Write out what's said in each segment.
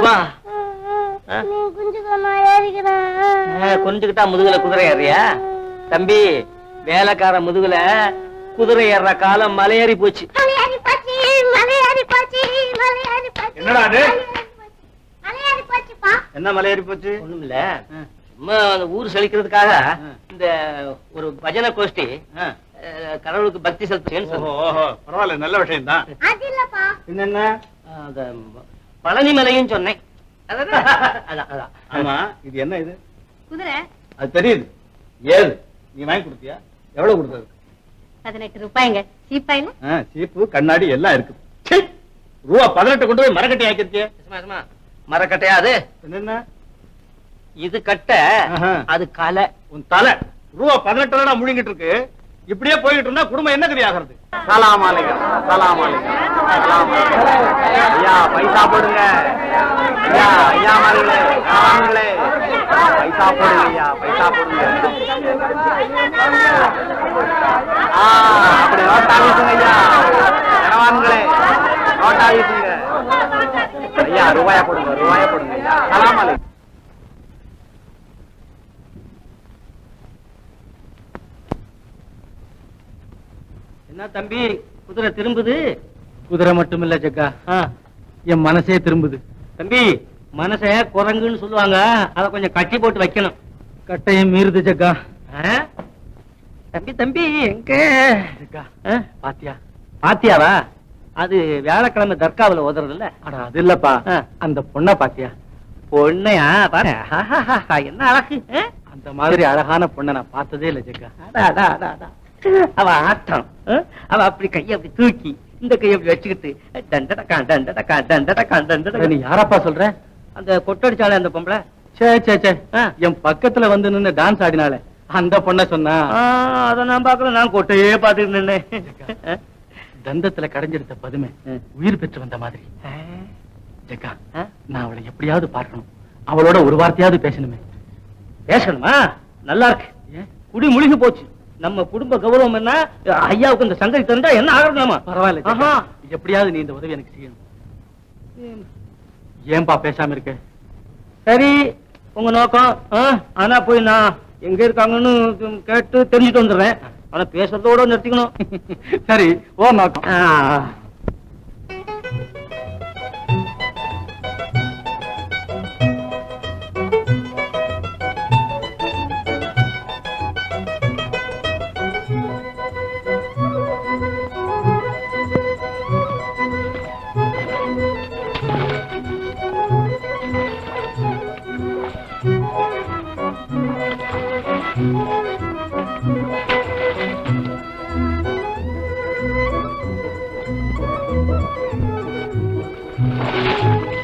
அப்பா குனிஞ்சுக்கிட்டா முதுகுல குதிரை ஏறியா? தம்பி, வேலைக்கார முதுகுல குதிரை ஏற காலம் மலையேறி போச்சு. என்னடா அது? என்ன மலையேறி போச்சு? ஒண்ணும் இல்ல, சும்மா அந்த ஊர் செழிக்கிறதுக்காக இந்த ஒரு பஜனை கோஷ்டி கடவுளுக்கு பக்தி செலுத்து. பரவாயில்ல, நல்ல விஷயம் தான். என்னென்ன பழனி மலையும் சொன்னேன். ஆமா, இது என்ன? இது குதிரை. அது தெரியுது. ஏது நீ வாங்கி கொடுத்தியா? எவ்வளவு கொடுத்தது? 18 ரூபாய்ங்க. சீப்பாயில சீப்பு கண்ணாடி எல்லாம் இருக்கு. ரூபா 18 கொண்டு போய் மரக்கட்டை ஆக்கிருக்கிய. மரக்கட்டையா அது? என்ன இது கட்ட, அது கலை. உன் தலை. ரூபா 18 முழுங்கிட்டு இருக்கு. இப்படியே போயிட்டு இருந்தா குடும்பம் என்ன கதி ஆகிறது? ஐயா, பைசா போடுங்க. ஐயா, ஐயா மாறுங்களே, வாங்களே, பைசா போடுங்க. ஐயா, பைசா போடுங்க. அப்படி நோட்டா வீசுங்க. ஐயா, வாங்களே, நோட்டா வீசுங்க. ஐயா, ரூபாயா போடுங்க, ரூபாயா போடுங்க. ஐயா, சலாம் அலைக்கும். என்ன தம்பி, குதிரை திரும்புது? குதிரை மட்டும் இல்ல ஜக்கா, என் மனசே திரும்புது. தம்பி, மனச குரங்குன்னு சொல்லுவாங்க, அத கொஞ்சம் கட்டி போட்டு வைக்கணும். கட்டையும் மீறுது ஜக்கா. தம்பி தம்பி, எங்க ஜக்கா பாத்தியா? பாத்தியாவா? அது வியாழக்கிழமை தர்காவுல ஓதுறது இல்ல? அட அது இல்லப்பா, அந்த பொண்ணை பாத்தியா? பொண்ணையா? பாரு, என்ன அழகு. அந்த மாதிரி அழகான பொண்ணை நான் பார்த்ததே இல்ல ஜக்கா. அவ ஆட்டம், அவ அப்படி கையை அப்படி தூக்கி இந்த கையை அப்படி வச்சுக்கிட்டு டண்டடக்கா டண்டடக்கா டண்டடக்கா டண்டடக்கா. நீ யாரப்பா சொல்ற? அந்த கொட்டடிச்சாலே அந்த பொம்பளை. சே சே சே, என் பக்கத்துல வந்து நின்னு டான்ஸ் ஆடினாலே அந்த பொண்ண சொன்னா? அத நான் பாக்கல, நான் கொட்டையே பாத்துட்டு நின்னேன். தந்தத்துல கடைஞ்செடுத்த பதுமை உயிர் பெற்று வந்த மாதிரி. ஜக்கா, நான் அவளை எப்படியாவது பார்க்கணும். அவளோட ஒரு வார்த்தையாவது பேசணுமே. பேசணுமா? நல்லா இருக்கு. குடி முழுகி போச்சு. நம்ம குடும்ப கௌரவம் என்ன? ஐயாவுக்கு இந்த சங்கதி தந்தா என்ன ஆகணுமா? பரவாயில்ல, எப்படியாவது நீ இந்த உதவி எனக்கு செய்யணும். ஏன்பா பேசாம இருக்க? சரி, உங்க நோக்கம். ஆனா போய் நான் எங்க இருக்காங்கன்னு கேட்டு தெரிஞ்சுட்டு வந்துடுறேன். ஆனா பேசுறதோட நிறுத்திக்கணும். சரி, ஓ நோக்கம்.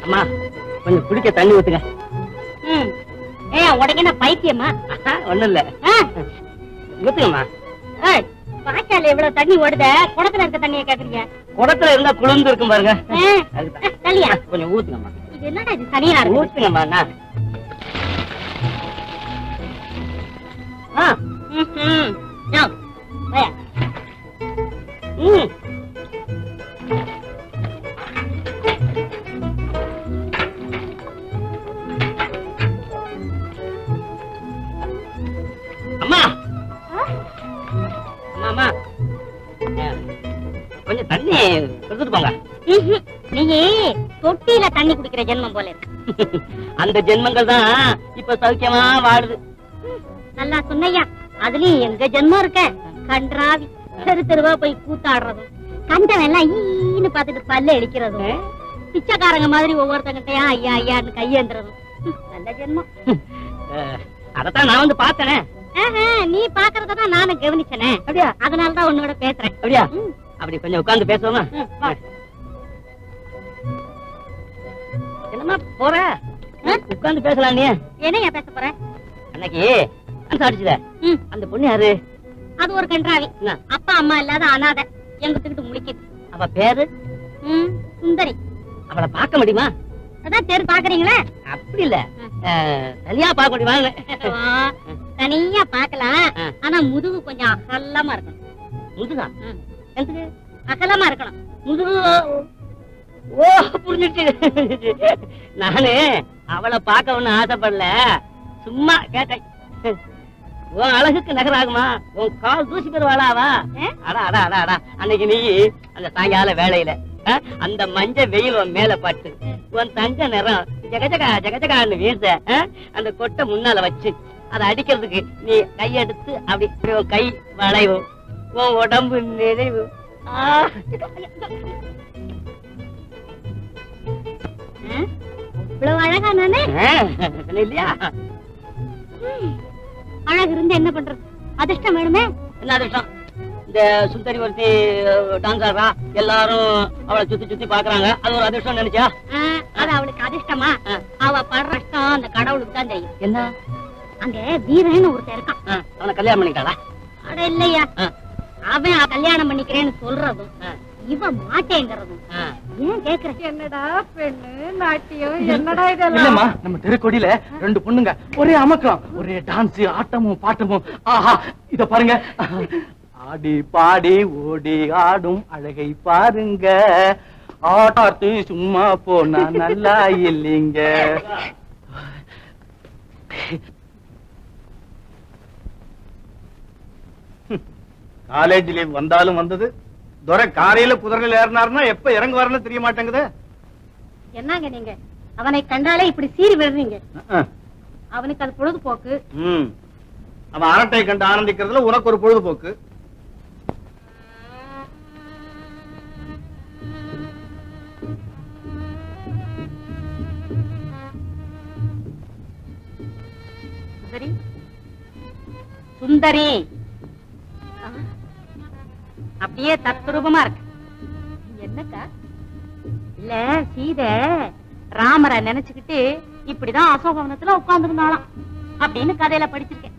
அம்மா, கொஞ்சம் குடிக்க தண்ணி ஊத்துங்க. உடனே என்ன பைத்தியமா? ஒண்ணும் இல்ல, ஊத்துங்கம்மா. வாய்க்கால எவ்வளவு தண்ணி ஓடுத, குடத்துல இருக்க தண்ணியை கேக்குறீங்க? குடத்துல இருந்தா குளிர்ந்து இருக்கும் பாருங்க. தள்ளியா? கொஞ்சம் ஊத்துங்கம்மா. இது என்னடா இது தனியா இருக்கு? ஊத்துங்கம்மா. அம்மா, அம்மா, கொஞ்சம் தண்ணி கொடுத்துட்டு போங்க. நீ தொட்டியில தண்ணி குடிக்கிற ஜென்மம் போல இருக்கு. அந்த ஜென்மங்கள் தான் இப்ப சௌக்கியமா வாழுது. நல்லா சொன்னையா, அதுலயும் எங்க ஜென்மம் இருக்க. கன்றாவி, தெரு தெருவா போய் கூத்தாடுறதும், கண்டவன் எல்லாம் ஈன்னு பாத்துட்டு பல்ல இழிக்கிறதும், பிச்சைக்காரங்க மாதிரி ஒவ்வொருத்தங்கிட்டையா ஐயா ஐயான்னு கையேந்துறதும் நல்ல ஜென்மம். அதத்தான் நான் வந்து பார்த்தனே. நீ பாக்குறதான் நானும் கவனிச்சனே. அப்படியா? அதனாலதான் உன்னோட பேசுறேன். அப்படியா? அப்படி கொஞ்சம் உட்கார்ந்து பேசுவோமா? என்னமா போற? உட்கார்ந்து பேசலாம். நீ என்ன பேச போற? அன்னைக்கு அடிச்சுத அந்த பொண்ணு யாரு? அது ஒரு கன்றாவி. அப்பா அம்மா இல்லாத அனாதை, எங்கிட்டு முழிக்குது. அவ பேரு சுந்தரி. அவளை பார்க்க முடியுமா? அதான் பேரு பாக்குறீங்களா? அப்படி இல்ல, தனியா பார்க்க முடியுமா? தனியா பாக்கலாம், ஆனா முதுகு கொஞ்சம் அகலமா இருக்கணும். முதுகா? அகலமா இருக்கணும் முதுகு. ஓ புரிஞ்சிடுச்சு. நானு அவளை பார்க்க ஒண்ணு ஆசைப்படல, சும்மா கேட்டேன். உன் அழகுக்கு நகராகுமா? உன் கால் தூசி பெறுவாளாவா? அடா அடா அடா அடா, அன்னைக்கு நீ அந்த சாயங்கால வேலையில அந்த மஞ்ச வெயில் உன் மேல பட்டு உன் தங்க நிறம் ஜகஜகா ஜகஜகான்னு வீச அந்த கொட்டை முன்னால வச்சு அதை அடிக்கிறதுக்கு நீ கையெடுத்து அப்படி உன் கை வளைவும் உன் உடம்பு நிறைவு. இவ்வளவு அழகா நானே இல்லையா? அழகு இருந்து என்ன பண்றது? அதிர்ஷ்டம் வேணுமே. என்ன அதிர்ஷ்டம்? இந்த சுந்தரி ஒருத்தி டான்ஸ் ஆடுறா, எல்லாரும் அவளை சுத்தி சுத்தி பாக்குறாங்க, அது ஒரு அதிர்ஷ்டம் நினைச்சா? அது அவளுக்கு அதிர்ஷ்டமா? அவ படுற கஷ்டம் அந்த கடவுளுக்கு தான் தெரியும். என்ன? அங்க வீரன் ஒருத்தன் இருக்கான். அவனை கல்யாணம் பண்ணிட்டாளா? அட இல்லையா, அவன் கல்யாணம் பண்ணிக்கிறேன்னு சொல்றதும் இவன் மாட்டேங்கிறதும் ஏன் கேக்குற? என்னடா பெண்ணு நாட்டியம், என்னடா இதெல்லாம்? இல்லம்மா, நம்ம தெருக்கோடியில 2 பொண்ணுங்க ஒரே அமக்கலாம், ஒரே டான்ஸ், ஆட்டமும் பாட்டமும். ஆஹா, இத பாருங்க. ஆடி பாடி ஓடி ஆடும் அழகை பாருங்க, ஆட்டாத்து சும்மா போனா நல்லா இல்லைங்க. காலேஜ் லீவ் வந்தாலும் வந்தது, துரை காலையில குதிரையில ஏறினாருன்னா எப்ப இறங்க வரணும் தெரிய மாட்டேங்குது. என்னங்க நீங்க அவனை கண்டாலே இப்படி சீறி விடுறீங்க? அவனுக்கு அது பொழுதுபோக்கு. அவன் அரட்டை கண்டு ஆனந்திக்கிறதுல உனக்கு ஒரு பொழுதுபோக்கு. சுந்தரி, சுந்தரி அப்படியே தத்ரூபமா இருக்கு. என்னக்கா? இல்ல, சீதை ராமரை நினைச்சுக்கிட்டு இப்படிதான் அசோகவனத்துல உட்கார்ந்துருந்தாளாம் அப்படின்னு கதையில படிச்சிருக்கேன்.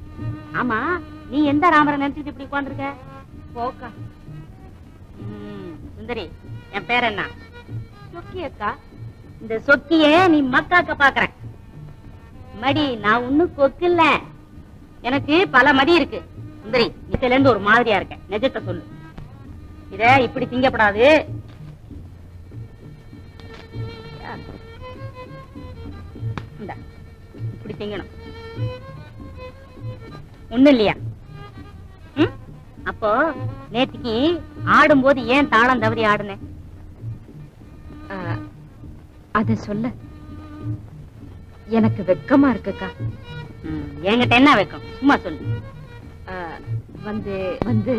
ஆமா, நீ எந்த ராமரை நினைச்சுக்கிட்டு இப்படி உட்கார்ந்துருக்க? போக்கா. சுந்தரி, என் பேர் என்ன? சொக்கி அக்கா. இந்த சொக்கிய நீ மக்காக்க பாக்குற மடி. நான் ஒண்ணும் கொக்கு இல்ல, எனக்கு பல மடி இருக்கு. சுந்தரி, இதுல இருந்து ஒரு மாதிரியா இருக்க, நிஜத்தை சொல்லு. இத இப்படி திங்கப்படாது. இப்படி திங்கணும். ஒண்ணு இல்லையா? அப்போ நேத்திக்கு ஆடும்போது ஏன் தாளம் தவறி ஆடுன? அத சொல்ல எனக்கு வெக்கமா இருக்குக்கா. என்கிட்ட என்ன வெக்கம்? சும்மா சொல்லு. வந்து வந்து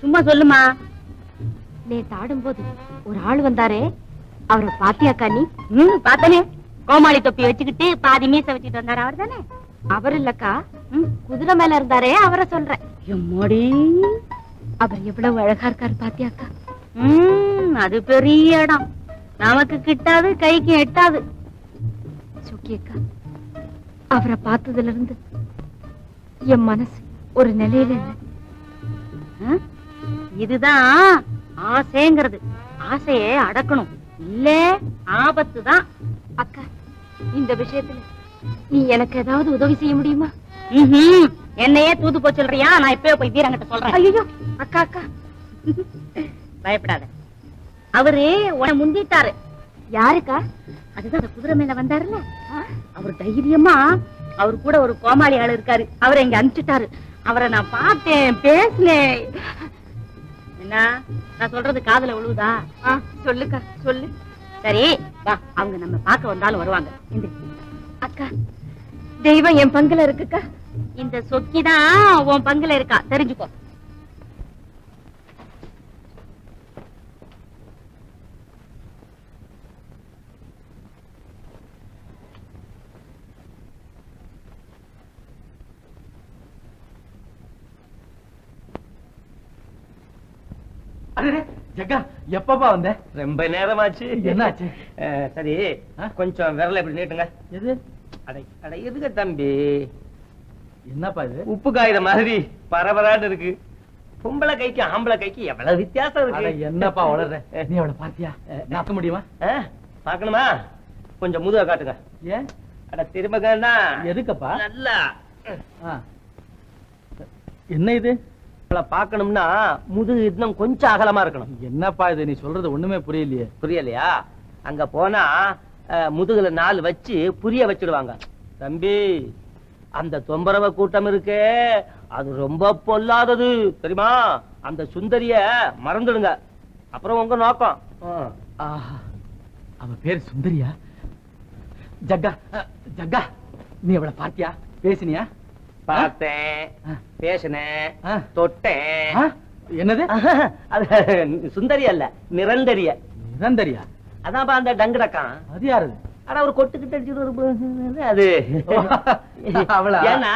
சும்மா சொல்லுமா. நேத்து ஆடும்போது ஒரு ஆள் வந்தாரே, அவரை பாத்தியாக்கா நீ? பாத்தனே, கோமாளி தொப்பி வச்சுக்கிட்டு பாதி மீச வச்சுட்டு வந்தாரு, அவர் தானே? அவர் இல்லக்கா, குதிரை மேல இருந்தாரே அவரை சொல்றேன். அவர் எவ்வளவு அழகா இருக்காரு பாத்தியாக்கா? அது பெரிய இடம், நமக்கு கிட்டாது, கைக்கு எட்டாது. சுக்கியக்கா, அவரை பார்த்ததுல இருந்து என் மனசு ஒரு நிலையில இல்லை. இதுதான் ஆசைங்கிறது. ஆசையை அடக்கணும், இல்ல ஆபத்து தான். அக்கா, இந்த விஷயத்துல நீ எனக்கு ஏதாவது உதவி செய்ய முடியுமா? என்னையே தூது போ சொல்றியா? நான் இப்பவே போய் வீரங்கிட்ட சொல்றேன். ஐயோ அக்கா அக்கா, பயப்படாத. அவரு உன்னை முந்திட்டாரு. யாருக்கா? அதுதான் அந்த குதிரை மேல வந்தாருல்ல, அவர் தைரியமா அவரு கூட ஒரு கோமாளி ஆளு இருக்காரு, அவரை இங்க அனுப்பிச்சுட்டாரு. அவரை நான் பார்த்தேன், பேசினேன். என்ன நான் சொல்றது காதுல விழுவுதா? சொல்லுக்கா சொல்லு. சரி வா, அவங்க நம்ம பார்க்க வந்தாலும் வருவாங்க. அக்கா, தெய்வம் என் பங்குல இருக்குக்கா. இந்த சொக்கிதான் உன் பங்குல இருக்கா, தெரிஞ்சுக்கோ. ஜக்கா, எப்பப்பா வந்த? ரொம்ப நேரமாச்சு. என்னாச்சு? சரி, கொஞ்சம் விரல இப்படி நீட்டுங்க. எது? அட எதுக்கு தம்பி? என்னப்பா இது? உப்பு காயிற மாதிரி பரபரான்னு இருக்கு. பொம்பளை கைக்கு ஆம்பளை கைக்கு எவ்வளவு வித்தியாசம் இருக்கு. என்னப்பா வளர்ற? நீ அவளை பாத்தியா? நாக்க முடியுமா? பாக்கணுமா? கொஞ்சம் முதுக காட்டுங்க. ஏன்? அட திரும்பகன்னா. எதுக்கப்பா? நல்லா என்ன இது? பாக்கணும்னா முதுகு இன்னும் கொஞ்சம் அகலமா இருக்கணும். என்னப்பா இது? நீ சொல்றது ஒண்ணுமே புரியலையே. புரியலையா? அங்க போனா முதுகுல 4 வச்சு புரிய வச்சிடுவாங்க. தம்பி, அந்த தொம்பரவ கூட்டம் இருக்கே, அது ரொம்ப பொல்லாதது தெரியுமா? அந்த சுந்தரிய மறந்துடுங்க, அப்புறம் உங்க நோக்கம். அவ பேரு சுந்தரியா? ஜக்கா, ஜக்கா, நீ அவளை பாத்தியா? பேசினியா? பார்த்தேன், பேசினேன், தொட்டேன். என்னது? அது சுந்தரி அல்ல, நிரந்தரிய. நிரந்தரியா? அதான் அந்த டங்குடக்கான். அது யாரு? ஆனா ஒரு கொட்டுக்கிட்டு அடிச்சுட்டு அது அவளா? ஏன்னா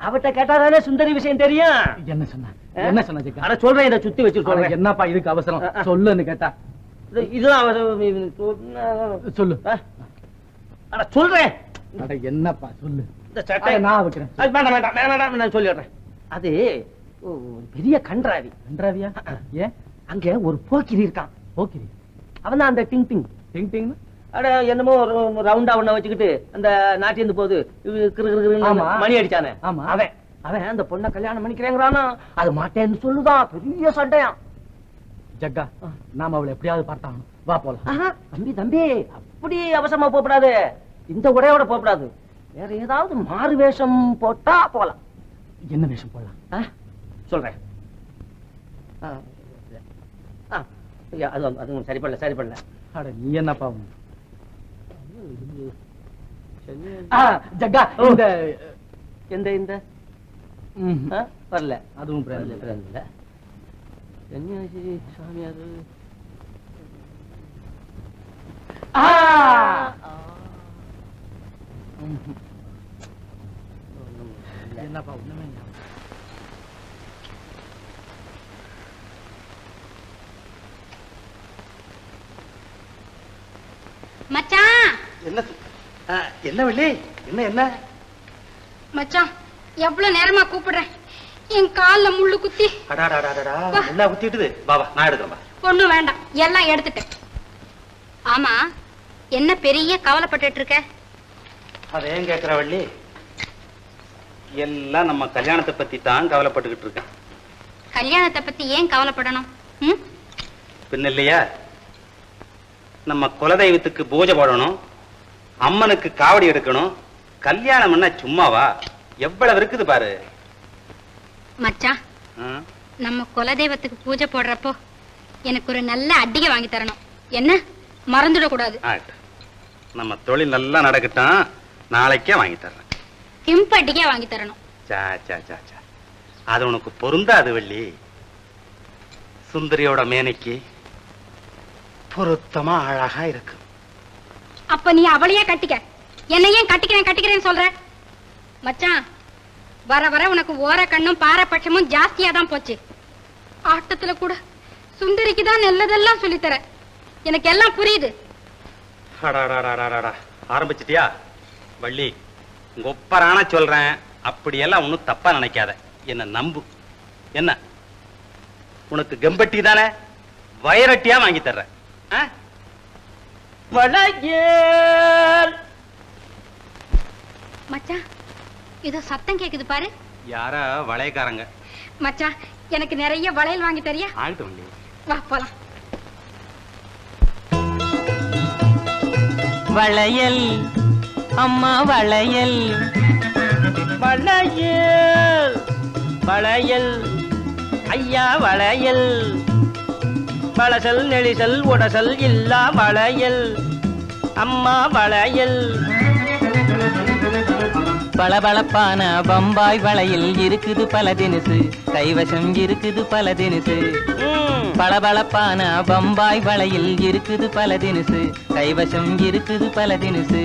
அவட்ட கேட்டாதானே சுந்தரி விஷயம் தெரியும். என்ன சொன்ன? என்ன சொன்ன ஜக்கா? அட சொல்றேன், இதை சுத்தி வச்சு சொல்றேன். என்னப்பா இதுக்கு அவசரம்? சொல்லுன்னு கேட்டா இதுதான் அவசரம். சொல்லு. அட சொல்றேன். என்னப்பா சொல்லு. இந்த சட்டை நான் வைக்கிறேன். வேண்டாம் வேண்டாம் வேண்டாம், நான் சொல்லிடுறேன். அது பெரிய கன்றாவி. கன்றாவியா? ஏன்? அங்க ஒரு போக்கிரி இருக்கான். போக்கிரி? அவன் தான் அந்த டிங் டிங். டிங் டிங்? அட என்னமோ ரவுண்டா ஒண்ண வச்சுக்கிட்டு அந்த நாட்டிலிருந்து போகுது மணி அடிச்சானே, அவன் அவன் அந்த பொண்ணை கல்யாணம் பண்ணிக்கிறேங்கிறானா, அது மாட்டேன்னு சொல்லுதான். பெரிய சண்டையான். ஜக்கா, நாம அவளை எப்படியாவது பார்த்தாங்க. வா போலாம். தம்பி தம்பி, அப்படி அவசரமா போகக்கூடாது. இந்த உடையோட போகக்கூடாது. வேற ஏதாவது மாறு வேஷம் போட்டா போலாம். என்ன வேஷம் போடலாம் சொல்றேன். அது சரிப்படல சரிப்படல. அட நீ என்னப்பா? ஜக்கா, இந்த எந்த இந்த வரல. அதுவும் இல்ல. சன்னியாசி சாமியாரு என்னப்பா? ஒண்ணுமே இல்ல. மச்சான். என்ன என்ன வெள்ளி? என்ன என்ன மச்சான், எவ்வளவு நேரமா கூப்பிடுறேன், என் கால்ல முள்ளு குத்தி. எல்லாம் குத்திட்டுது. பாபா, நான் எடுக்கிறேன். ஒண்ணும் வேண்டாம், எல்லாம் எடுத்துட்டேன். ஆமா, என்ன பெரிய கவலைப்பட்டு இருக்க? அதை ஏன் கேக்குற வள்ளி? எல்லாம் நம்ம கல்யாணத்தை பத்தி தான் கவலைப்பட்டுக்கிட்டு இருக்கேன். கல்யாணத்தை பத்தி ஏன் கவலைப்படணும்? பின்ன இல்லையா, நம்ம குலதெய்வத்துக்கு பூஜை போடணும், அம்மனுக்கு காவடி எடுக்கணும். கல்யாணம் என்ன சும்மாவா? எவ்வளவு இருக்குது பாரு. மச்சான், நம்ம குலதெய்வத்துக்கு பூஜை போடுறப்போ எனக்கு ஒரு நல்ல அடிகை வாங்கி தரணும். என்ன மறந்துட கூடாது. நம்ம தொழில் நல்லா நடக்கட்டும், நாளைக்கே வாங்கி தர்றேன். கிம்ப அடிகை வாங்கி தரணும். அது உனக்கு பொருந்தாது வள்ளி. சுந்தரியோட மேனைக்கு பொருத்தமா அழகா இருக்கு. அப்ப நீ அவளையே கட்டிக்க, என்ன ஏன் கட்டிக்கிறேன் சொல்ற? மச்சான், வர வர உனக்கு ஓர கண்ணும் பாரபட்சமும் ஜாஸ்தியா தான் போச்சு. ஆட்டத்துல கூட சுந்தரிக்கு தான் நல்லதெல்லாம் சொல்லித்தர. எனக்கு எல்லாம் புரியுது. ஆரம்பிச்சிட்டியா வள்ளி? ஒப்பரான சொல்றேன், அப்படியெல்லாம் ஒன்னும் தப்பா நினைக்காத, என்ன நம்பு. என்ன உனக்கு கம்பட்டி தானே, வயரட்டியா வாங்கி தர்றேன். மச்சான், ஏதோ சத்தம் கேக்குது பாரு. யாரா வளையக்காரங்க. மச்சான், எனக்கு நிறைய வளையல் வாங்கி தரியா? ஆகட்டும் வள்ளி, வா போலாம். வளையல் அம்மா வளையல், வளையல் வளையல் ஐயா வளையல், வளசல் நெளிசல் உடசல் இல்லா வளையல் அம்மா வளையல். பளபளப்பான பம்பாய் வளையல் இருக்குது பல தினுசு, கைவசம் இருக்குது பல தினுசு. பளபளப்பான பம்பாய் வளையல் இருக்குது பல தினுசு, கைவசம் இருக்குது பல தினுசு.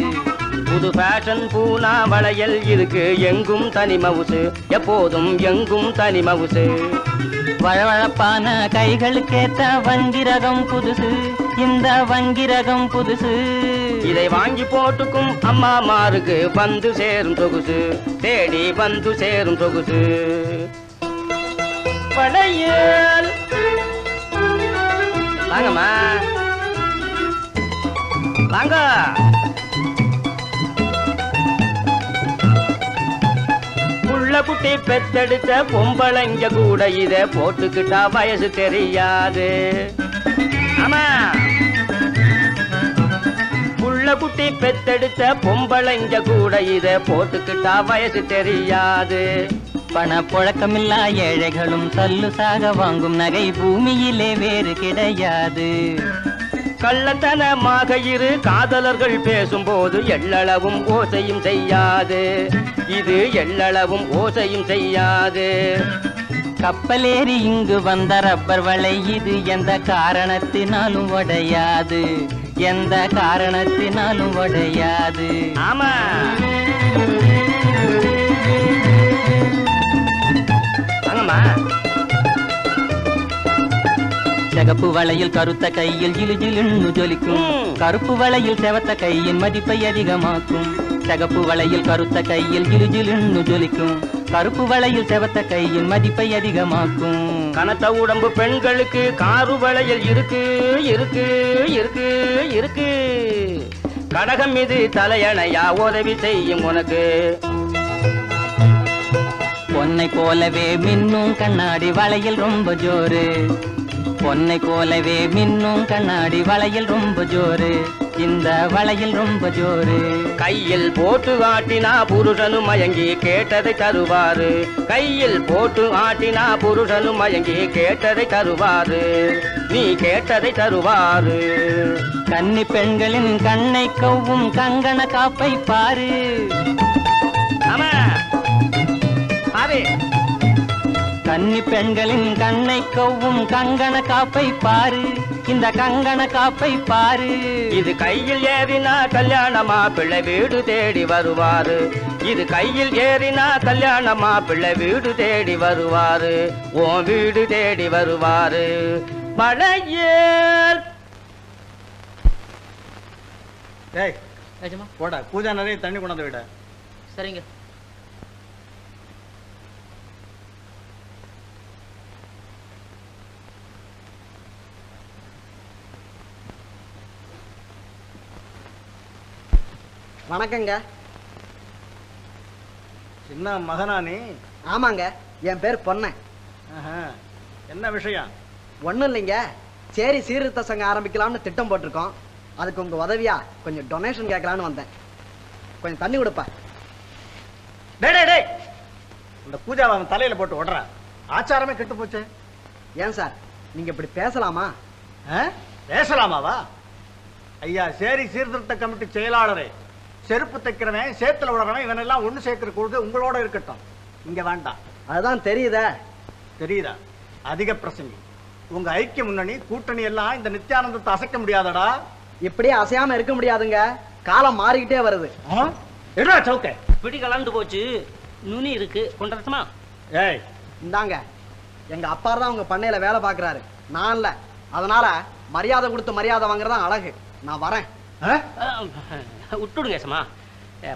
புது ஃபேஷன் பூனா வளையல் இருக்கு, எங்கும் தனி மவுசு, எப்போதும் எங்கும் தனி மவுசு. வழவழப்பான கைகளுக்கேத்த வங்கிரகம் புதுசு, இந்த வங்கிரகம் புதுசு. இதை வாங்கி போட்டுக்கும் அம்மா மாருக்கு வந்து சேரும் சொகுசு, தேடி வந்து சேரும் சொகுசு. வளையல் வாங்கம்மா வாங்க. புள்ள குட்டி பெத்தெடுத்த பொம்பளைங்க கூட இத போட்டுக்கிட்டா வயசு தெரியாது. ஆமா, குட்டி பெத்தெடுத்த பொம்பளைங்க கூட இத போட்டுக்கிட்டா வயசு தெரியாது. பணப்புழக்கமில்லா ஏழைகளும் சல்லு சாக வாங்கும் நகை பூமியிலே வேறு கிடையாது. கள்ளத்தனமாக இரு காதலர்கள் பேசும்போது எள்ளளவும் ஓசையும் செய்யாது. இது எள்ளளவும் ஓசையும் செய்யாது. கப்பலேறி இங்கு வந்த ரப்பர் வளை இது எந்த காரணத்தினாலும் உடையாது. எந்த காரணத்தினாலும் உடையாது. ஆமா, வாங்கம்மா. சிகப்பு வளையில் கருத்த கையில் ஜிலுஜிலுன்னு ஜொலிக்கும். கருப்பு வளையில் செவத்த கையின் மதிப்பை அதிகமாக்கும். சிகப்பு வளையில் கருத்த கையில் ஜிலுஜிலுன்னு ஜொலிக்கும். கருப்பு வளையில் செவத்த கையின் மதிப்பை அதிகமாக்கும். கனத்த உடம்பு பெண்களுக்கு காரு வளையல் இருக்கு இருக்கு இருக்கு இருக்கு. கடகம் மீது தலையணையா உதவி செய்யும் உனக்கு. பொன்னை போலவே மின்னும் கண்ணாடி வளையல் ரொம்ப ஜோரு. பொன்னை போலவே மின்னும் கண்ணாடி வளையல் ரொம்ப ஜோரு. இந்த வளையல் ரொம்ப ஜோரு. கையில் போட்டு ஆட்டினா புருஷனும் மயங்கி கேட்டதை தருவாரு. கையில் போட்டு ஆட்டினா புருஷனும் மயங்கி கேட்டதை தருவாரு. நீ கேட்டதை தருவாரு. கன்னி பெண்களின் கண்ணை கவ்வும் கங்கண காப்பை பாரு. ஆமா பாரு. கன்னி பெண்களின் கண்ணை கவ்வும் கங்கண காப்பை பாரு. இந்த கங்கண காப்பை பாரு. இது கையில் ஏறினா கல்யாணமா பிள்ளை வீடு தேடி வருவாரு. இது கையில் ஏறினா கல்யாணமா பிள்ளை வீடு தேடி வருவாரு. உன் வீடு தேடி வருவாரு. மழையேல் ஏய் போடா, பூஜா நிறைய தண்ணி கொண்டாந்து விட. சரிங்க. வணக்கங்க. சின்ன மகனா நீ? ஆமாங்க, என் பேர் பொன்னன். என்ன விஷயம்? ஒண்ணும் இல்லைங்க, சரி சீர்திருத்த சங்கம் ஆரம்பிக்கலாம்னு திட்டம் போட்டிருக்கோம். அதுக்கு உங்க உதவியா கொஞ்சம் டொனேஷன் கேட்கலான்னு வந்தேன். கொஞ்சம் தண்ணி கொடுப்பா. டேய் டேய் டேய், இந்த பூஜாவை அவன் தலையில போட்டு ஓடுறா. ஆச்சாரமே கெட்டு போச்சு. ஏன் சார் நீங்க இப்படி பேசலாமா? பேசலாமாவா? ஐயா சேரி சீர்திருத்த கமிட்டி செயலாளரே, செருப்பு தைக்கிறவன் சேத்துல விடுறவன் இவனெல்லாம் ஒண்ணு சேர்க்கிற கொள்கை உங்களோட இருக்கட்டும். இங்க வேண்டாம். அதுதான் தெரியுதா? தெரியுதா? அதிக பிரசங்கி. உங்க ஐக்கிய முன்னணி கூட்டணி எல்லாம் இந்த நித்யானந்தத்தை அசைக்க முடியாதடா. இப்படியே அசையாம இருக்க முடியாதுங்க. காலம் மாறிக்கிட்டே வருது. எடுடா சவுக்க. பிடி கலந்து போச்சு, நுனி இருக்கு. கொண்டரட்டுமா? ஏய் இந்தாங்க, எங்க அப்பா தான் உங்க பண்ணையில வேலை பாக்குறாரு, நான் இல்ல. அதனால மரியாதை கொடுத்து மரியாதை வாங்குறதா அழகு. நான் வரேன். விட்டுடுங்க சமா.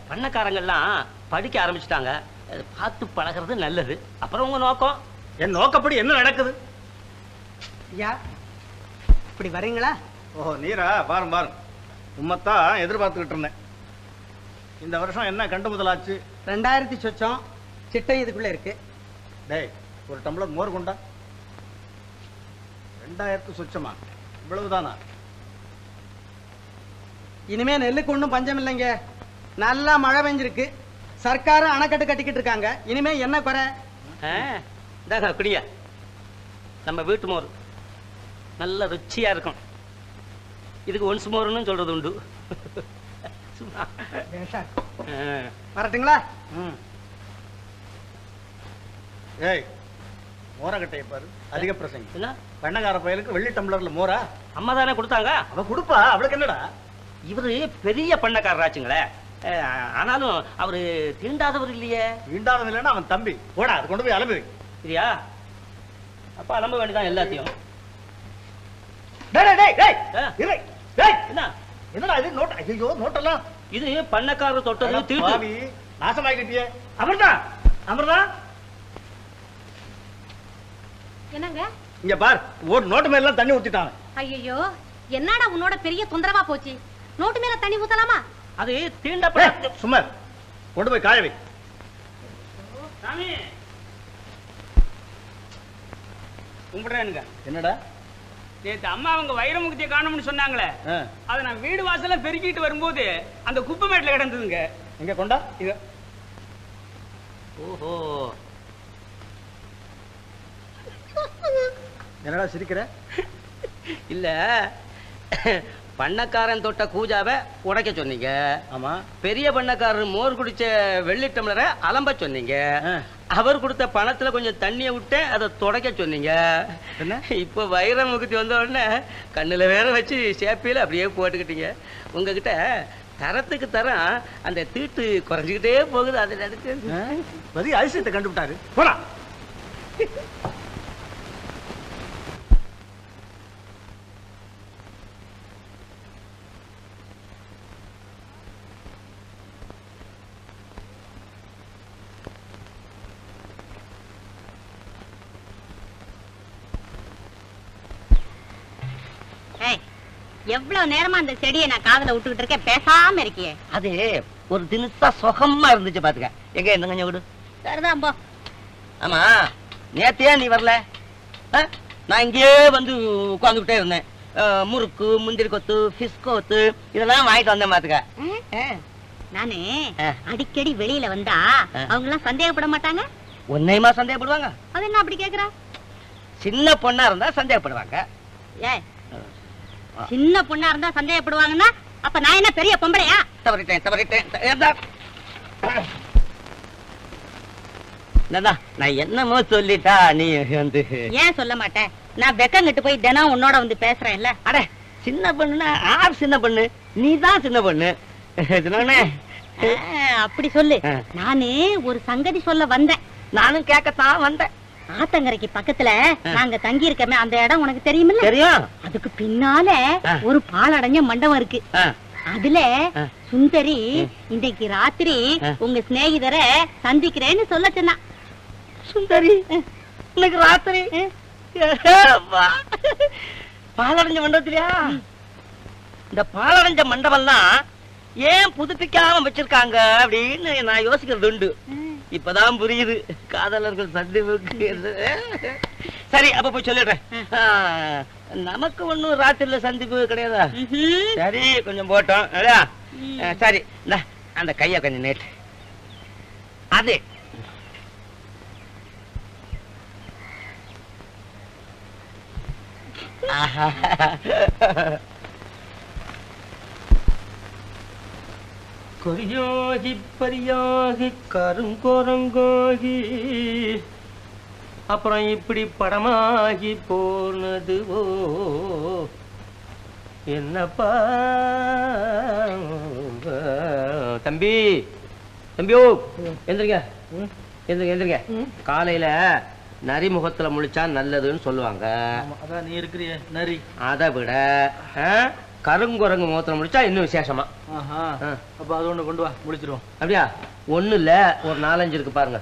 பண்ணக்காரங்கெல்லாம் படிக்க ஆரம்பிச்சுட்டாங்க. பார்த்து பழகிறது நல்லது. அப்புறம் உங்க நோக்கம். என் நோக்கப்படி என்ன நடக்குது? ஐயா இப்படி வரீங்களா? ஓஹோ நீரா? பாரும் பாரும், உம்மத்தான் எதிர்பார்த்துக்கிட்டு இருந்தேன். இந்த வருஷம் என்ன கண்டு முதலாச்சு? 2000 சொச்சம் சிட்டை இதுக்குள்ள இருக்கு. டேய் ஒரு டம்ளர் மோர் கொண்டா. 2000 சொச்சமா? இவ்வளவுதானா? இனிமே நெல்லுக்கு ஒண்ணும் பஞ்சம் இல்லைங்க. நல்லா மழை பெஞ்சிருக்கு. சர்க்காரும் அணைக்கட்டு கட்டிக்கிட்டு இருக்காங்க. இனிமே என்ன குறை? இந்தாங்க குடிங்க. நம்ம வீட்டு மோர் நல்ல ருச்சியா இருக்கும். இதுக்கு ஒன்ஸ் மோர்னு சொல்றது உண்டு. வரட்டுங்களா? ஏய் மோரக்கட்டையை பாரு, அதிக பிரசங்க. என்ன பண்ணக்கார பயலுக்கு வெள்ளி டம்ளர்ல மோரா? அம்மா தானே கொடுத்தாங்க. அவ கொடுப்பா, அவளுக்கு என்னடா? இவரு பெரிய பண்ணக்காரராச்சுங்களே. ஆனாலும் அவரு தீண்டாதவர் இல்லையே. ஈண்டானது இல்லைன்னா அவன் தம்பி. போடா, அது கொண்டு போய் அலம்பி வை. சரியா? அப்ப அலம்ப வேண்டியதான் எல்லாத்தையும். டேய் டேய் டேய் இரு. டேய் என்ன என்னடா இது? நோட். ஐயோ நோட்டெல்லாம். இது பண்ணக்காரர் தொட்டது தீட்டு. பாவி நாசமாயிட்டியே. அமர்தா அமர்தா, என்னங்க? இங்க பார், ஒரு நோட்டு மேல எல்லாம் தண்ணி ஊத்திட்டாங்க. ஐயோ, என்னடா உன்னோட பெரிய தொந்தரவா போச்சு? நோட்டு மேல தண்ணி ஊத்தலாமா? அது தீண்டப்படாது. சும்மா கொண்டு போய் காய வை. சாமி கும்பிடுறேனுங்க. என்னடா நேத்து அம்மா அவங்க வைரமுகத்தை காணும்னு சொன்னாங்களே, அதை நான் வீடு வாசல்ல பெருக்கிட்டு வரும்போது அந்த குப்பை மேட்ல கிடந்ததுங்க. எங்க கொண்டா இது ஓஹோ, என்னடா சிரிக்கிற? இல்ல, பண்ணக்காரன் தொட்ட கூஜாவை உடைக்க சொன்னீங்க. ஆமா. பெரிய பண்ணக்காரர் மோர் குடிச்ச வெள்ளி டம்ளரை அலம்ப சொன்னீங்க. அவர் கொடுத்த பணத்துல கொஞ்சம் தண்ணிய விட்டு அதை துடைக்க சொன்னீங்க. என்ன இப்ப வைரமுகத்தி வந்த உடனே கண்ணுல வேற வச்சு சேப்பியில அப்படியே போட்டுக்கிட்டீங்க. உங்ககிட்ட தரத்துக்கு தரம் அந்த தீட்டு குறைஞ்சுக்கிட்டே போகுது. அதை நினைச்சு பெரிய அதிசயத்தை கண்டுபிட்டாரு. போடா. எவ்வளவு நேரமா அந்த செடியை நான் காதுல விட்டுக்கிட்டு இருக்கேன், பேசாம இருக்கியே. அது ஒரு தினுசா சுகமா இருந்துச்சு பாத்துக்க. எங்க என்ன கொஞ்சம் விடு. சரிதான் போ. ஆமா, நேத்தையா நீ வரல? நான் இங்கேயே வந்து உட்காந்துக்கிட்டே இருந்தேன். முறுக்கு, முந்திரி கொத்து, ஃபிஷ் கொத்து இதெல்லாம் வாங்கிட்டு வந்தேன் பாத்துக்க. நானு அடிக்கடி வெளியில வந்தா அவங்க எல்லாம் சந்தேகப்பட மாட்டாங்க? உன்னையுமா சந்தேகப்படுவாங்க? அது என்ன அப்படி கேக்குறா? சின்ன பொண்ணா இருந்தா சந்தேகப்படுவாங்க. ஏ, சின்ன பொண்ணா இருந்தா சந்தேகப்படுவாங்கன்னா அப்ப நான் என்ன பெரிய பொம்பளையா? நான் என்னமோ சொல்லிட்டா நீ வந்து ஏன் சொல்ல மாட்டேன்? நான் வெக்கங்கிட்டு போய் தினம் உன்னோட வந்து பேசுறேன்ல. அட, சின்ன பொண்ணுன்னா யார் சின்ன பொண்ணு? நீ தான் சின்ன பொண்ணு. அப்படி சொல்லு. நானு ஒரு சங்கதி சொல்ல வந்தேன். நானும் கேட்கத்தான் வந்தேன். ஆத்தங்கரைக்கு பக்கத்துல நாங்க தங்கி இருக்கமே அந்த இடம் உனக்கு தெரியுமில்ல? தெரியும். அதுக்கு பின்னால ஒரு பாலடைஞ்ச மண்டபம் இருக்கு. அதுல சுந்தரி இன்றைக்கு ராத்திரி உங்க சிநேகிதரை சந்திக்கிறேன்னு சொல்ல சொன்னா. சுந்தரி இன்னைக்கு ராத்திரி பாலடைஞ்ச மண்டபத்திலயா? இந்த பாலடைஞ்ச மண்டபம்லாம் ஏன் புதுப்பிக்காம வச்சிருக்காங்க அப்படின்னு நான் யோசிக்கிறது உண்டு. இப்பதான் புரியுது காதலர்கள் சந்திப்புக்கு. சரி, அப்ப போய் சொல்லிடுறேன். நமக்கு ஒண்ணும் ராத்திரில சந்திப்பு கிடையாதா? சரி, கொஞ்சம் போட்டோம். சரி, அந்த கைய கொஞ்சம் நேற்று அது கொரியாகி பரியாகி கருங்கோரங்கோகி அப்புறம் இப்படி படமாகி போனதுவோ என்னப்பா. தம்பி, தம்பியோ எந்திரிங்க, எந்திரிங்க, எந்திரிங்க. காலையில நரிமுகத்துல முழிச்சா நல்லதுன்னு சொல்லுவாங்க. அதான் நீ இருக்கிறிய நரி. அதை விட கருங்குரங்கு முகத்துல முடிச்சா இன்னும் விசேஷமா. அப்ப அது ஒண்ணு கொண்டு வா, முடிச்சிருவோம். அப்படியா? ஒண்ணு இல்ல, ஒரு 4-5 இருக்கு பாருங்க.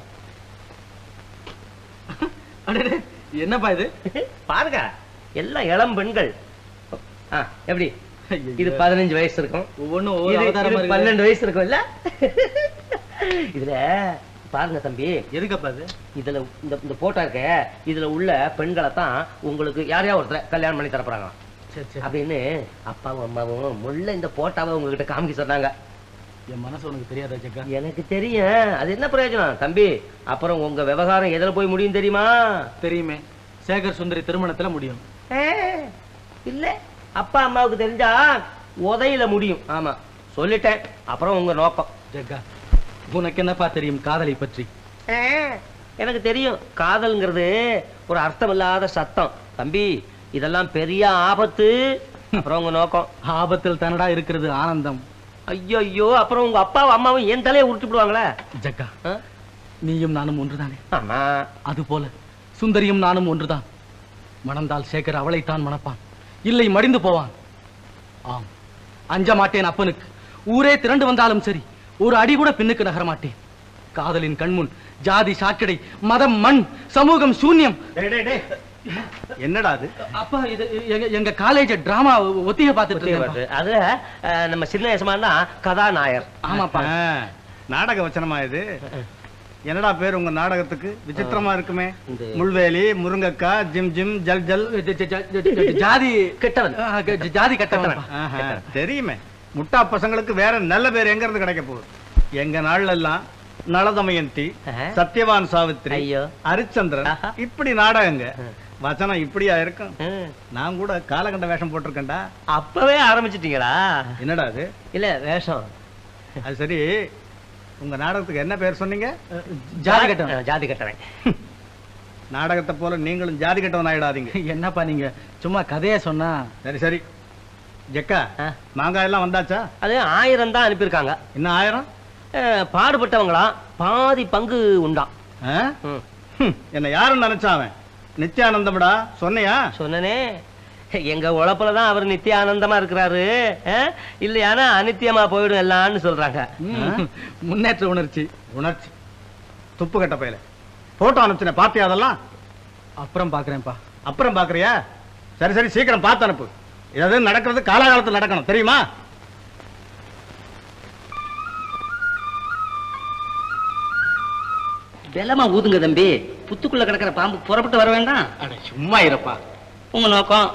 என்னப்பா இது? பாருங்க, எல்லாம் இளம் பெண்கள். எப்படி இது 15 வயசு இருக்கும், ஒவ்வொன்னும் 12 வயசு இருக்கும் இல்ல? இதுல பாருங்க தம்பி. எதுக்கப்பா இது? இதுல இந்த போட்டோ இருக்க, இதுல உள்ள பெண்களை தான் உங்களுக்கு யாரையா ஒருத்தர் கல்யாணம் பண்ணி தரப்போறாங்க அப்படின்னு அப்பாவும் அம்மாவும் முள்ள இந்த போட்டாவை உங்ககிட்ட காமிக்க சொன்னாங்க. என் மனசு உனக்கு தெரியாதா ஜக்கா? எனக்கு தெரியும். அது என்ன பிரயோஜனம் தம்பி? அப்புறம் உங்க விவகாரம் எதுல போய் முடியும் தெரியுமா? தெரியுமே, சேகர் சுந்தரி திருமணத்துல முடியும். இல்ல, அப்பா அம்மாவுக்கு தெரிஞ்சா உதையில முடியும். ஆமா, சொல்லிட்டேன். அப்புறம் உங்க நோக்கம். ஜக்கா, உனக்கு என்னப்பா தெரியும் காதலை பற்றி? எனக்கு தெரியும், காதல்ங்கிறது ஒரு அர்த்தம் இல்லாத சத்தம் தம்பி. இதெல்லாம் பெரிய ஆபத்து. அப்புறம் உங்க நோக்கம்? ஆபத்தில் தானடா இருக்கிறது ஆனந்தம். ஐயோ ஐயோ, அப்புறம் உங்க அப்பாவும் அம்மாவும் என் தலையை உருட்டி விடுவாங்களே. ஜக்கா, நீயும் நானும் ஒன்றுதானே? ஆமா. அது போல சுந்தரியும் நானும் ஒன்றுதான். மணந்தால் சேகர் அவளைத்தான் மணப்பான், இல்லை மடிந்து போவான். ஆம், அஞ்ச மாட்டேன் அப்பனுக்கு. ஊரே திரண்டு வந்தாலும் சரி, ஒரு அடி கூட பின்னுக்கு நகர மாட்டேன். காதலின் கண்முன் ஜாதி சாக்கடை, மதம் மண், சமூகம் சூன்யம். என்னடா அது? அப்பா, இது எங்க காலேஜ் டிராமா ஒத்திகை பார்த்துட்டு. அது நம்ம சின்ன யசமானா கதாநாயர். ஆமாப்பா. நாடக வச்சனமா இது? என்னடா பேர் உங்க நாடகத்துக்கு? விசித்திரமா இருக்குமே. முள்வேலி, முருங்கக்காய், ஜிம் ஜிம், ஜல் ஜல், ஜாதி கெட்டவன். ஜாதி கெட்டவன். தெரியுமே. முட்டா பசங்களுக்கு வேற நல்ல பேர் எங்க இருந்து கிடைக்க போகுது? எங்க நாள்ல எல்லாம் நளதமயந்தி, சத்யவான் சாவித்ரி, ஹரிச்சந்திரன், இப்படி நாடகங்க. வசனம் இப்படியா இருக்கும்? நான் கூட காலகண்ட வேஷம் போட்டிருக்கேன்டா. அப்பவே ஆரம்பிச்சிட்டீங்களா? என்னடா அது? இல்ல வேஷம். அது சரி, உங்க நாடகத்துக்கு என்ன பேர் சொன்னீங்க? ஜாதி கெட்டவன். ஜாதி கட்டவன். நாடகத்தை போல நீங்களும் ஜாதி கெட்டவன் ஆயிடாதீங்க. என்னப்பா நீங்க சும்மா கதையா சொன்னா? சரி சரி. ஜக்கா, மாங்காய் எல்லாம் வந்தாச்சா? அது 1000 தான் அனுப்பியிருக்காங்க. இன்னும் 1000? பாடுபட்டவங்களா பாதி பங்கு உண்டா? என்ன யாரும் நினைச்சாவன்? நித்யானந்தம்டா. சொன்னையா? சொன்னனே. எங்க உழப்புலதான் அவர் நித்திய ஆனந்தமா இருக்கிறாரு. இல்லையானா அனித்தியமா போயிடும் எல்லாம்னு சொல்றாங்க. முன்னேற்ற உணர்ச்சி. உணர்ச்சி துப்பு கட்ட பையல. போட்டோ அனுப்பிச்சேன், பாத்தியா? அதெல்லாம் அப்புறம் பாக்குறேன்ப்பா. அப்புறம் பாக்குறியா? சரி சரி, சீக்கிரம் பார்த்து அனுப்பு. ஏதாவது நடக்கிறது காலாகாலத்தில் நடக்கணும், தெரியுமா? வெலமா ஊதுங்க தம்பி. புத்துக்குள்ள கிடக்கிற பாம்பு புறப்பட்டு வர வேண்டாம். அட சும்மா இருப்பா. உங்க நோக்கம்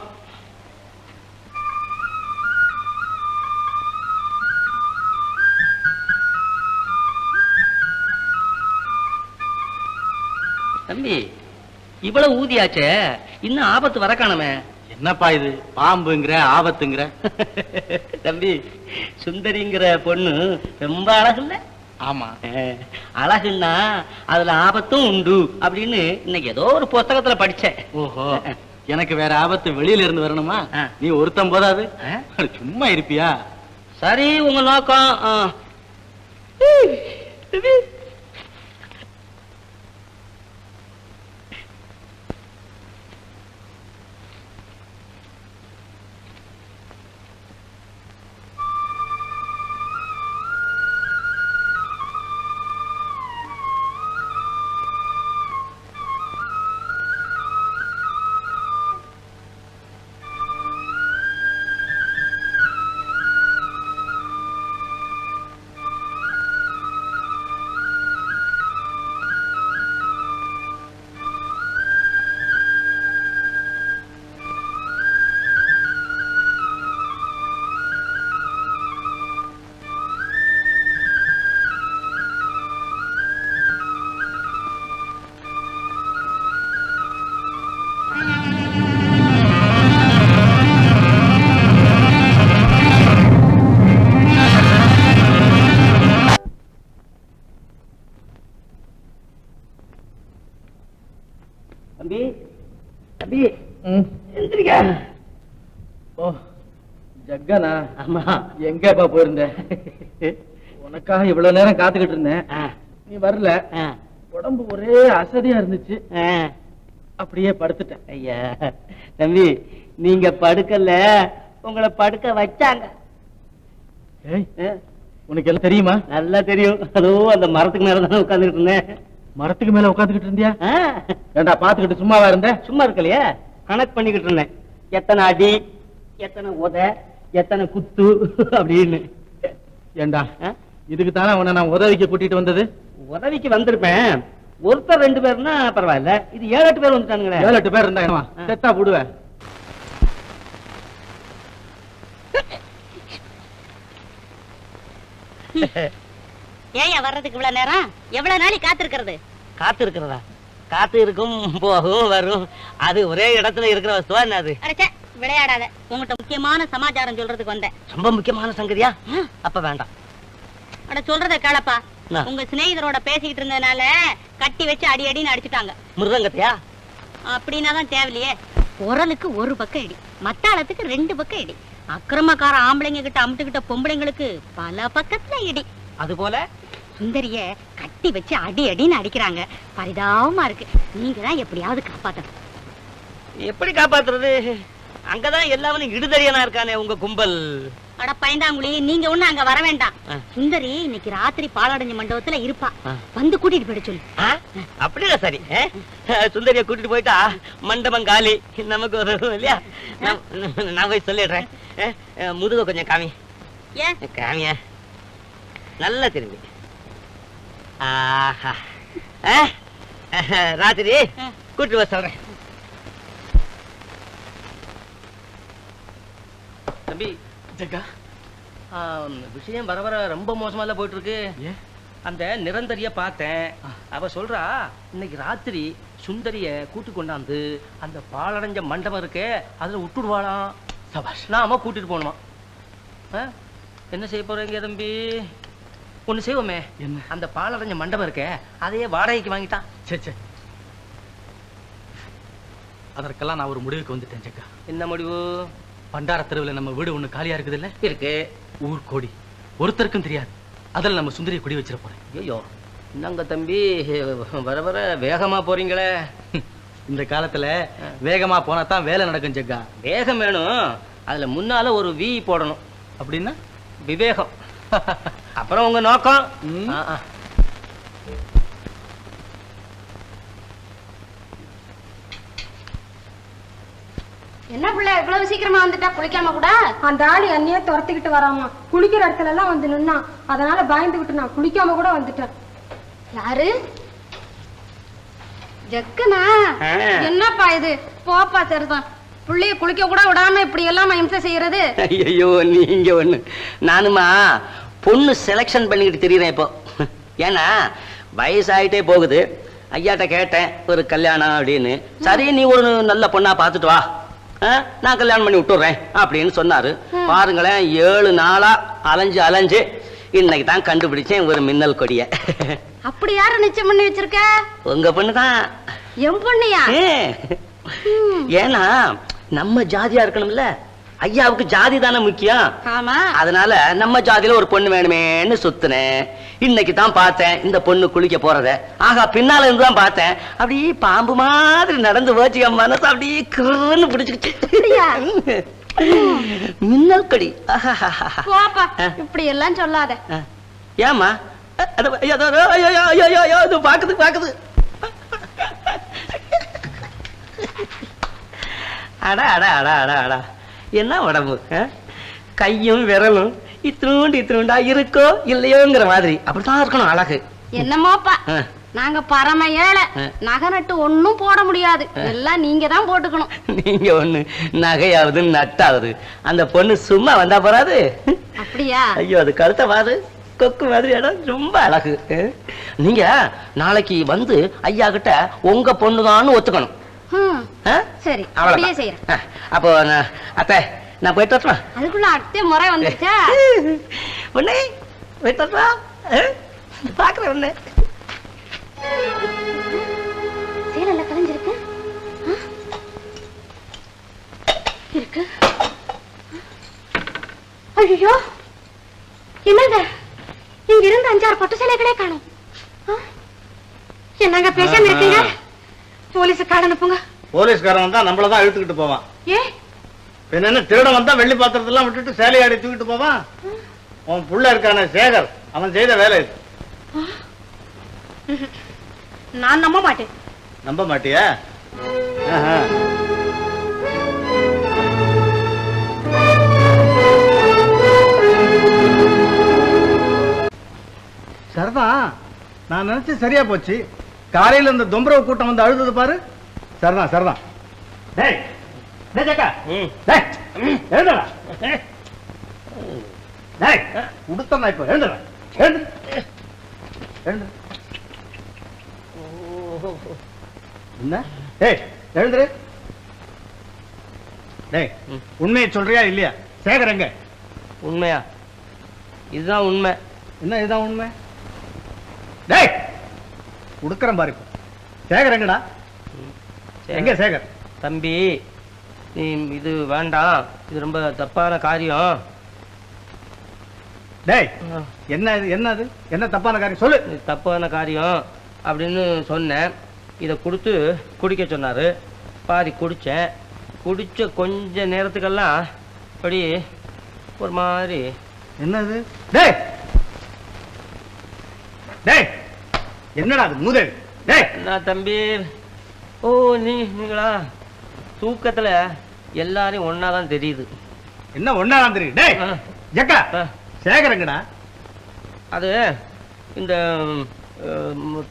தம்பி, இவ்வளவு ஊதியாச்சே, இன்னும் ஆபத்து வர காணுமே. என்னப்பா இது? பாம்புங்கிற, ஆபத்துங்கிற? தம்பி, சுந்தரிங்கிற பொண்ணு ரொம்ப அழகு இல்ல? ஆமா. அழகுன்னா அதுல ஆபத்தும் உண்டு அப்படின்னு இன்னைக்கு ஏதோ ஒரு புத்தகத்துல படிச்சேன். ஓஹோ, எனக்கு வேற ஆபத்து வெளியில இருந்து வரணுமா? நீ ஒருத்தம் போதாது, சும்மா இருப்பியா? சரி, உங்க நோக்கம். தம்பி, தம்பி, எந்திரிக்க. ஓ, ஜக்கனா? ஆமா. எங்கப்பா போயிருந்த? உனக்காக இவ்வளவு நேரம் காத்துக்கிட்டு இருந்தேன், நீ வரல. உடம்பு ஒரே அசதியா இருந்துச்சு, அப்படியே படுத்துட்டேன். ஐயா தம்பி, நீங்க படுக்கல, உங்களை படுக்க வச்சாங்க. உனக்கு எல்லாம் தெரியுமா? நல்லா தெரியும். அதோ அந்த மரத்துக்கு மேலதானே உட்கார்ந்துட்டு இருந்தேன். மரத்துக்கு மேல உட்காந்துக்கிட்டு இருந்தியா? ஏண்டா பாத்துக்கிட்டு சும்மாவா இருந்த? சும்மா இருக்கலையே, கணக்கு பண்ணிக்கிட்டு இருந்தேன். எத்தனை அடி, எத்தனை உத, எத்தனை குத்து அப்படின்னு. ஏண்டா, இதுக்கு தானே உன்னை நான் உதவிக்கு கூட்டிட்டு வந்தது? உதவிக்கு வந்திருப்பேன். ஒருத்தர் 2 பேர்னா பரவாயில்ல, இது 7-8 பேர் வந்துட்டானுங்களே. 7-8 பேர் இருந்தா செத்தா போடுவேன். ஏன் வர்றதுக்கு இவ்வளவு நேரம்? எவ்வளவு நாளைக்கு காத்திருக்கிறது? காத்து இருக்கிறதா? காத்து இருக்கும், போகும், வரும். அது ஒரே இடத்துல இருக்கிற வஸ்துவா என்ன அது? விளையாடாத. உங்ககிட்ட முக்கியமான சமாச்சாரம் சொல்றதுக்கு வந்தேன். ரொம்ப முக்கியமான சங்கதியா? அப்ப வேண்டாம். அட சொல்றத கேளப்பா. உங்க சிநேகிதரோட பேசிக்கிட்டு இருந்ததுனால கட்டி வச்சு அடி அடின்னு அடிச்சுட்டாங்க. மிருதங்கத்தையா? அப்படின்னா தான் தேவையில்லையே. குரலுக்கு ஒரு பக்கம் இடி, மத்தாளத்துக்கு 2 பக்கம் இடி. அக்கிரமக்கார ஆம்பளைங்க கிட்ட அமுட்டுக்கிட்ட பொம்பளைங்களுக்கு பல பக்கத்துல இடி. அது போல சுந்தரிய கட்டி வச்சு அடி அடின்னு அடிக்கிறாங்க. பரிதாபமா இருக்கு. நீங்க தான் எப்படியாவது காப்பாத்தணும். எப்படி காப்பாத்துறது? அங்கதான் எல்லாரும் இடுதறியனா இருக்கானே உங்க கும்பல். அட பயந்தாங்குழி, நீங்க ஒண்ணு அங்க வர வேண்டாம். சுந்தரி இன்னைக்கு ராத்திரி பாலாடஞ்ச மண்டபத்துல இருப்பா, வந்து கூட்டிட்டு போயிட சொல்லு. அப்படியா? சரி, சுந்தரிய கூட்டிட்டு போயிட்டா மண்டபம் காலி, நமக்கு ஒரு இல்லையா? நான் போய் சொல்லிடுறேன். முதுக கொஞ்சம் காமி. காமிய நல்ல திரும்பி. ஆஹா, ராத்திரி கூட்டு வர சொல்றேன். தம்பி ஜக்கா, விஷயம் வர வர ரொம்ப மோசமா போயிட்டு இருக்கு. அந்த நிரந்தரிய பார்த்தேன். அவ சொல்றா இன்னைக்கு ராத்திரி சுந்தரிய கூட்டு கொண்டாந்து அந்த பாலடைஞ்ச மண்டபம் இருக்கே அதுல விட்டுடுவாளாம். சபாஷ். நாம கூட்டிட்டு போகணுமா? என்ன செய்ய போறீங்க தம்பி? ஒண்ணு செய்வோமே, என்ன? அந்த பாலடைஞ்ச மண்டபம் இருக்கே அதையே வாடகைக்கு வாங்கிட்டான். சே, அதற்கெல்லாம் நான் ஒரு முடிவுக்கு வந்துட்டேன் ஜக்கா. என்ன முடிவு? பண்டார தெருவில் நம்ம வீடு ஒண்ணு காலியா இருக்குது இல்ல? இருக்கு. ஊர் கோடி ஒருத்தருக்கும் தெரியாது. அதில் நம்ம சுந்தரிய குடி வச்சிட போறேன். ஐயோ, என்னங்க தம்பி வர வர வேகமா போறீங்களே. இந்த காலத்துல வேகமா போனா தான் வேலை நடக்கும் ஜக்கா. வேகம் வேணும், அதுல முன்னால ஒரு வி போடணும். அப்படின்னா விவேகம். அப்புறம் உங்க நோக்கம். என்ன பிள்ளை இவ்வளவு சீக்கிரமா வந்துட்டா? குளிக்காம கூட? அந்த ஆளு என்னையே துரத்திக்கிட்டு வராமா. குளிக்கிற இடத்துல எல்லாம் வந்து நின்னா, அதனால பயந்துகிட்டு நான் குளிக்காம கூட வந்துட்டேன். யாரு? ஜக்குனா? என்னப்பா இது? போப்பா சரிதான். புள்ளைய குளிக்க கூட விடாம இப்படி எல்லாம் இம்சை செய்யறது. ஐயோ நீங்க ஒண்ணு, நானுமா பொண்ணு செலக்ஷன் பண்ணிக்கிட்டு தெரியுறேன் இப்போ. ஏன்னா வயசாயிட்டே போகுது. ஐயாட்ட கேட்டேன் ஒரு கல்யாணம் அப்படின்னு. சரி நீ ஒரு நல்ல பொண்ணா பாத்துட்டு வா, நான் கல்யாணம் பண்ணி விட்டுறேன் அப்படின்னு சொன்னாரு. பாருங்களேன், 7 நாளா அலைஞ்சு இன்னைக்கு தான் கண்டுபிடிச்சேன் ஒரு மின்னல் கொடிய. அப்படி யாரு நிச்சயம் பண்ணி வச்சிருக்க? உங்க பொண்ணுதான். என் பொண்ணையா? ஏன்னா நம்ம ஜாதியா இருக்கணும்ல, ஐயாவுக்கு ஜாதி தானே முக்கியம். ஆமா. அதனால நம்ம ஜாதியில ஒரு பொண்ணு வேணுமேன்னு சுத்தினேன். இன்னைக்கு தான் பார்த்தேன் இந்த பொண்ணு குளிக்க போறத. ஆகா, பின்னால இருந்து தான் பார்த்தேன். அப்படியே பாம்பு மாதிரி நடந்து போச்சு. என் மனசு அப்படியே கிருன்னு பிடிச்சுக்கிச்சு. மின்னல் கடி. போப்பா, இப்படி எல்லாம் சொல்லாத. ஏமா? பாக்குது. அடா அடா அடா அடா அடா, என்ன உடம்பு! கையும் விரலும் இத்திருண்டா இருக்கோ இல்லையோங்கிற மாதிரி அப்படித்தான் இருக்கணும் அழகு. என்னமோப்பா, நாங்க பரம ஏழை. நகை நட்டு ஒண்ணும் போட முடியாது, எல்லாம் நீங்க தான் போட்டுக்கணும். நீங்க ஒண்ணு நகையாவது நட்டாவது, அந்த பொண்ணு சும்மா வந்தா போறாது. அப்படியா? ஐயோ, அது கருத்த பாரு, கொக்கு மாதிரி இடம், ரொம்ப அழகு. நீங்க நாளைக்கு வந்து ஐயா கிட்ட உங்க பொண்ணுதான்னு ஒத்துக்கணும். சரி, அப்படியே செய்யறேன். அப்போ அத்தை நான் போயிட்டு வரட்டுமா? அதுக்குள்ள அத்தை முறை வந்துச்சா? உன்னை போயிட்டு வரட்டுமா? பாக்குறேன் உன்னை. சேலல்ல கலைஞ்சிருக்கு இருக்கு. ஐயோ, என்னங்க இங்க இருந்து 5-6 பட்டு சேலைகளே காணும். என்னங்க பேசாம இருக்கீங்க? போலீஸுக்கார அனுப்புங்க. போலீஸ்காரன் தான் நம்மளதான் இழுத்துக்கிட்டு போவான். ஏ என்ன திருட வந்தா வெள்ளி பாத்திரத்தெல்லாம் விட்டுட்டு சேலையாடி தூக்கிட்டு போவான். உன் புள்ள இருக்கான சேகர், அவன் செய்த வேலை இது. நான் நம்ப மாட்டேன். நம்ப மாட்டியா? சரிதான், நான் நினைச்சு சரியா போச்சு. காலையில இந்த தொம்பரவு கூட்டம் வந்து அழுதது பாரு. சரிதான். டேய் டேய் ஜக்கா, டேய் எழுந்துடா. டேய் உடுத்தமா இப்ப எழுந்துடா. எழுந்து. என்ன? டேய் எழுந்துரு. டேய் உண்மையை சொல்றியா இல்லையா? சேகர் எங்க? உண்மையா? இதுதான் உண்மை. என்ன இதுதான் உண்மை? டேய் உடுக்கறேன் பாரு. சேகர் எங்கடா? எங்க சேகர்? தம்பி, நீ இது வேண்டாம், இது ரொம்ப தப்பான காரியம். டேய் என்னது என்ன தப்பான காரியம் சொல்லு. தப்பான காரியம் அப்படின்னு சொன்னேன். இதை கொடுத்து குடிக்க சொன்னாரு. பாதி குடிச்சேன். குடிச்ச கொஞ்ச நேரத்துக்கெல்லாம் அப்படி ஒரு மாதிரி. என்னது? டேய் டேய் என்னடா அது மூதேவி? டேய் நான் தம்பி. ஓ நீங்களா? தூக்கத்துல எல்லாரையும் ஒன்னாதான் தெரியுது. என்ன ஒன்னாதான் தெரியுது? டேய் ஜக்கா, சேகர் எங்கடா? அது இந்த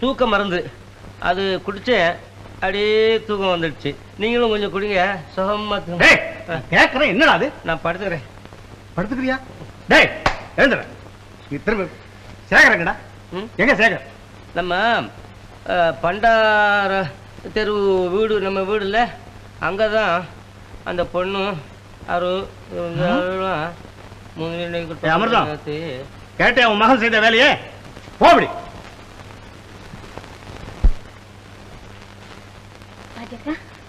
தூக்க மருந்து அது குடிச்சேன், அப்படியே தூக்கம் வந்துடுச்சு. நீங்களும் கொஞ்சம் குடிங்க, சுகமா கேட்கறேன். என்னடா அது? நான் படுத்துக்கிறேன். படுத்துக்கிறியா? டேய் எழுந்துற. திரும்ப சேகரங்கடா. எங்க சேகர்? நம்ம பண்டார தெரு வீடு, நம்ம வீடுல அங்கதான் அந்த பொண்ணு அமிர்தம் கேட்டேன். உன் மகன் செய்த வேலையே போபடி. ராஜக்கா